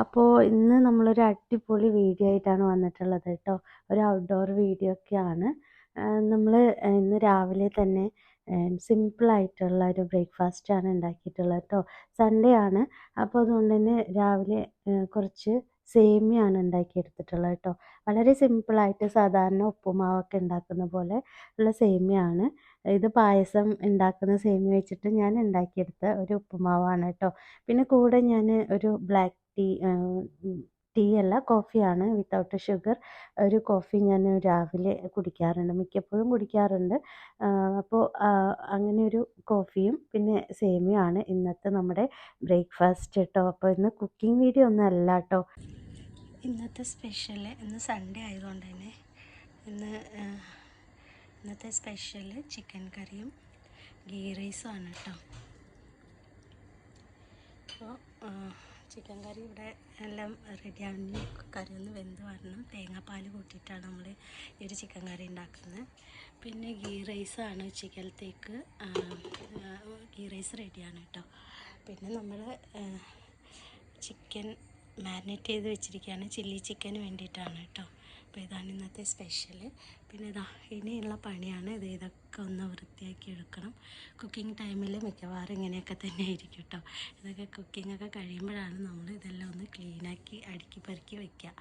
അപ്പോൾ ഇന്ന് നമ്മളൊരു അടിപൊളി വീഡിയോ ആയിട്ടാണ് വന്നിട്ടുള്ളത് കേട്ടോ. ഒരു ഔട്ട്ഡോർ വീഡിയോ ഒക്കെയാണ്. നമ്മൾ ഇന്ന് രാവിലെ തന്നെ സിമ്പിളായിട്ടുള്ള ഒരു ബ്രേക്ക്ഫാസ്റ്റാണ് ഉണ്ടാക്കിയിട്ടുള്ളത് കേട്ടോ. സൺഡേ ആണ്. അപ്പോൾ അതുകൊണ്ട് തന്നെ രാവിലെ കുറച്ച് സേമിയാണ് ഉണ്ടാക്കിയെടുത്തിട്ടുള്ളത് കേട്ടോ. വളരെ സിമ്പിളായിട്ട് സാധാരണ ഉപ്പുമാവൊക്കെ ഉണ്ടാക്കുന്ന പോലെ ഉള്ള സേമിയാണ്. ഇത് പായസം ഉണ്ടാക്കുന്ന സേമിയ വെച്ചിട്ട് ഞാൻ ഉണ്ടാക്കിയെടുത്ത ഒരു ഉപ്പുമാവാണ് കേട്ടോ. പിന്നെ കൂടെ ഞാൻ ഒരു ബ്ലാക്ക് ടീ അല്ല കോഫിയാണ് വിത്തൗട്ട് ഷുഗർ. ഒരു കോഫി ഞാൻ രാവിലെ കുടിക്കാറുണ്ട്, മിക്കപ്പോഴും കുടിക്കാറുണ്ട്. അപ്പോൾ അങ്ങനെ ഒരു കോഫിയും പിന്നെ സേമിയയാണ് ഇന്നത്തെ നമ്മുടെ ബ്രേക്ക്ഫാസ്റ്റ് കേട്ടോ. അപ്പോൾ ഇന്ന് കുക്കിംഗ് വീഡിയോ ഒന്നും അല്ല കേട്ടോ. ഇന്നത്തെ സ്പെഷ്യൽ ഇന്ന് സൺഡേ ആയതുകൊണ്ട് തന്നെ ഇന്നത്തെ സ്പെഷ്യൽ ചിക്കൻ കറിയും ഗീ റൈസും ആണ് കേട്ടോ. അപ്പോൾ ചിക്കൻ കറി ഇവിടെ എല്ലാം റെഡിയാവുന്ന കറി ഒന്ന് വെന്ത് വരണം. തേങ്ങാപ്പാൽ കൂട്ടിയിട്ടാണ് നമ്മൾ ഈ ഒരു ചിക്കൻ കറി ഉണ്ടാക്കുന്നത്. പിന്നെ ഗീ റൈസാണ് ഉച്ചക്കലത്തേക്ക്. ഗീ റൈസ് റെഡിയാണ് കേട്ടോ. പിന്നെ നമ്മൾ ചിക്കൻ മാരിനേറ്റ് ചെയ്ത് വെച്ചിരിക്കുകയാണ്, ചില്ലി ചിക്കന് വേണ്ടിയിട്ടാണ് കേട്ടോ. അപ്പോൾ ഇതാണ് ഇന്നത്തെ സ്പെഷ്യൽ. പിന്നെ ഇനിയുള്ള പണിയാണ് ഇതൊക്കെ ഒന്ന് വൃത്തിയാക്കി എടുക്കണം. കുക്കിംഗ് ടൈമിൽ മിക്കവാറും ഇങ്ങനെയൊക്കെ തന്നെ ആയിരിക്കും കേട്ടോ. ഇതൊക്കെ കുക്കിങ്ങൊക്കെ കഴിയുമ്പോഴാണ് നമ്മൾ ഇതെല്ലാം ഒന്ന് ക്ലീനാക്കി അടുക്കി പെറുക്കി വയ്ക്കുക.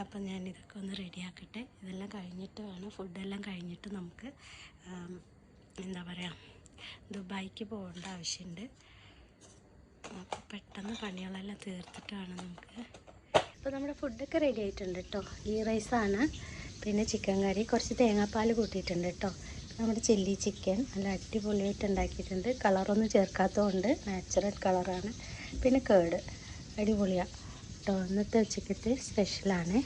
അപ്പം ഞാനിതൊക്കെ ഒന്ന് റെഡിയാക്കട്ടെ. ഇതെല്ലാം കഴിഞ്ഞിട്ട് വേണം, ഫുഡെല്ലാം കഴിഞ്ഞിട്ട് നമുക്ക് എന്താ പറയുക, ദുബായിക്ക് പോകേണ്ട ആവശ്യമുണ്ട്. അപ്പോൾ പെട്ടെന്ന് പണികളെല്ലാം തീർത്തിട്ട് വേണം നമുക്ക്. അപ്പോൾ നമ്മുടെ ഫുഡൊക്കെ റെഡി ആയിട്ടുണ്ട് കേട്ടോ. ഗീ റൈസാണ്, പിന്നെ ചിക്കൻ കറി, കുറച്ച് തേങ്ങാപ്പാൽ കൂട്ടിയിട്ടുണ്ട് കേട്ടോ. നമ്മുടെ ചില്ലി ചിക്കൻ നല്ല അടിപൊളിയായിട്ട് ഉണ്ടാക്കിയിട്ടുണ്ട്. കളറൊന്നും ചേർക്കാത്തതുകൊണ്ട് നാച്ചുറൽ കളറാണ്. പിന്നെ കേട് അടിപൊളിയാണ് കേട്ടോ. ഇന്നത്തെ ഉച്ചക്കത്തെ സ്പെഷ്യലാണ്.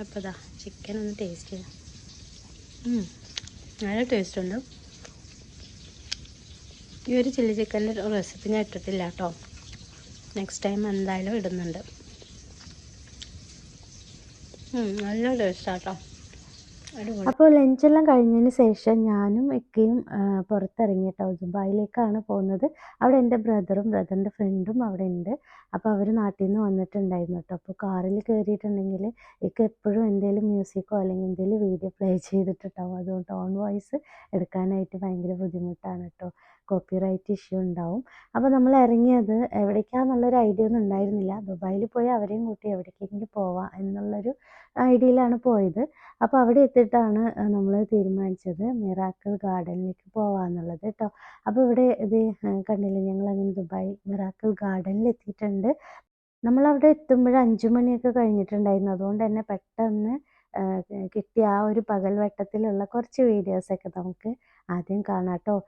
അപ്പോൾ ഇതാ ചിക്കൻ ഒന്ന് ടേസ്റ്റ് ചെയ്യാം. നല്ല ടേസ്റ്റ് ഉണ്ട്. ഈ ഒരു ചില്ലി ചിക്കൻ്റെ റെസിപ്പി ഞാൻ ഇട്ടിട്ടില്ല കേട്ടോ. നെക്സ്റ്റ് ടൈം എന്തായാലും ഇടുന്നുണ്ട്. നല്ല ടേസ്റ്റാട്ടോ, അടിപൊളി. അപ്പോൾ ലഞ്ചെല്ലാം കഴിഞ്ഞതിന് ശേഷം ഞാനും ഇക്കയും പുറത്തിറങ്ങി കേട്ടോ. ദുബായിലേക്കാണ് പോകുന്നത്. അവിടെ എൻ്റെ ബ്രദറിൻ്റെ ഫ്രണ്ടും അവിടെ ഉണ്ട്. അപ്പോൾ അവർ നാട്ടിൽ നിന്ന് വന്നിട്ടുണ്ടായിരുന്നു കേട്ടോ. അപ്പോൾ കാറിൽ കയറിയിട്ടുണ്ടെങ്കിൽ ഇക്ക എപ്പോഴും എന്തെങ്കിലും മ്യൂസിക്കോ അല്ലെങ്കിൽ എന്തെങ്കിലും വീഡിയോ പ്ലേ ചെയ്തിട്ടുണ്ടാവും. അതുകൊണ്ട് ഓൺ വോയിസ് എടുക്കാനായിട്ട് ഭയങ്കര ബുദ്ധിമുട്ടാണ് കേട്ടോ. കോപ്പിറൈറ്റ് ഇഷ്യൂ ഉണ്ടാവും. അപ്പോൾ നമ്മൾ ഇറങ്ങിയത് എവിടേക്കാണെന്നുള്ളൊരു ഐഡിയ ഒന്നും ഉണ്ടായിരുന്നില്ല. ദുബായിൽ പോയി അവരെയും കൂട്ടി എവിടേക്കെങ്കിലും പോവാം എന്നുള്ളൊരു ഐഡിയയിലാണ് പോയത്. അപ്പോൾ അവിടെ എത്തിയിട്ടാണ് നമ്മൾ തീരുമാനിച്ചത് മിറാക്കിൾ ഗാർഡനിലേക്ക് പോകാമെന്നുള്ളത് കേട്ടോ. അപ്പോൾ ഇവിടെ ഇത് കണ്ടില്ലേ, ഞങ്ങളങ്ങനെ ദുബായ് മിറാക്കിൾ ഗാർഡനിൽ എത്തിയിട്ടുണ്ട്. നമ്മളവിടെ എത്തുമ്പോൾ 5 മണിയൊക്കെ കഴിഞ്ഞിട്ടുണ്ടായിരുന്നു. അതുകൊണ്ട് തന്നെ പെട്ടെന്ന് കിട്ടിയ ആ ഒരു പകൽവെട്ടത്തിലുള്ള കുറച്ച് വീഡിയോസൊക്കെ നമുക്ക് ആദ്യം കാണാം കേട്ടോ.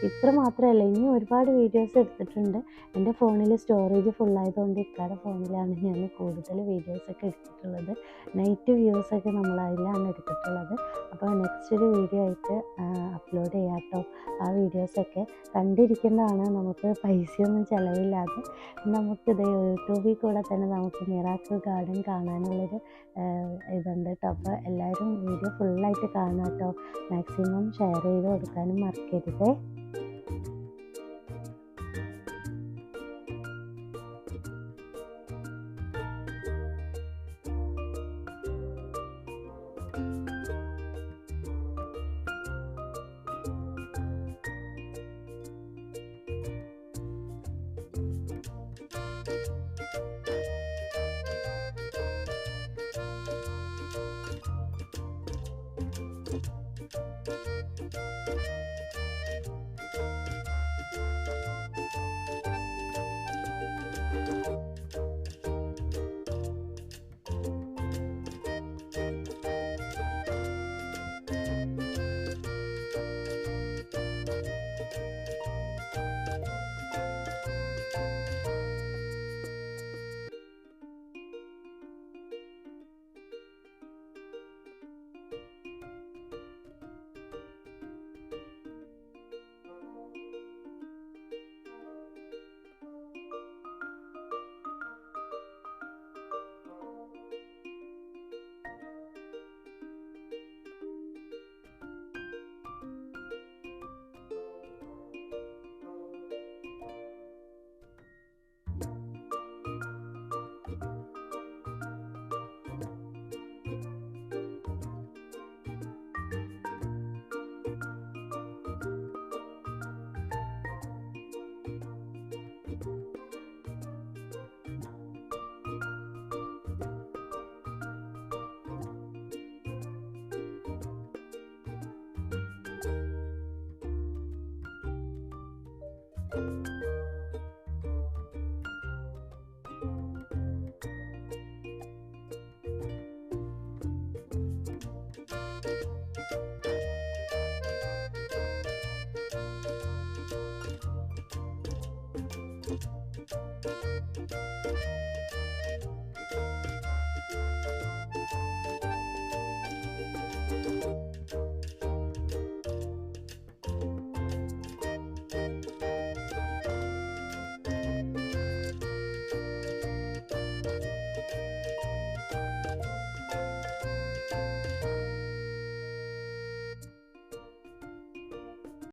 ഇത്ര മാത്രമല്ല, ഇനി ഒരുപാട് വീഡിയോസ് എടുത്തിട്ടുണ്ട്. എൻ്റെ ഫോണിൽ സ്റ്റോറേജ് ഫുള്ളായതുകൊണ്ട് ഇക്കാടെ ഫോണിലാണ് ഞാൻ കൂടുതൽ വീഡിയോസൊക്കെ എടുത്തിട്ടുള്ളത്. നൈറ്റ് വ്യൂസൊക്കെ നമ്മൾ അതിലാണ് എടുത്തിട്ടുള്ളത്. അപ്പോൾ നെക്സ്റ്റ് ഒരു വീഡിയോ ആയിട്ട് അപ്ലോഡ് ചെയ്യാം കേട്ടോ. ആ വീഡിയോസൊക്കെ കണ്ടിരിക്കുന്നതാണ്. നമുക്ക് പൈസയൊന്നും ചിലവില്ലാതെ നമുക്കിത് യൂട്യൂബിൽ കൂടെ തന്നെ നമുക്ക് മിറാക്കിൾ ഗാർഡൻ കാണാനുള്ളൊരു ഇതുണ്ട് കേട്ടോ. അപ്പോൾ എല്ലാവരും വീഡിയോ ഫുള്ളായിട്ട് കാണാം കേട്ടോ. മാക്സിമം ഷെയർ ചെയ്ത് കൊടുക്കാനും മറക്കരുത്.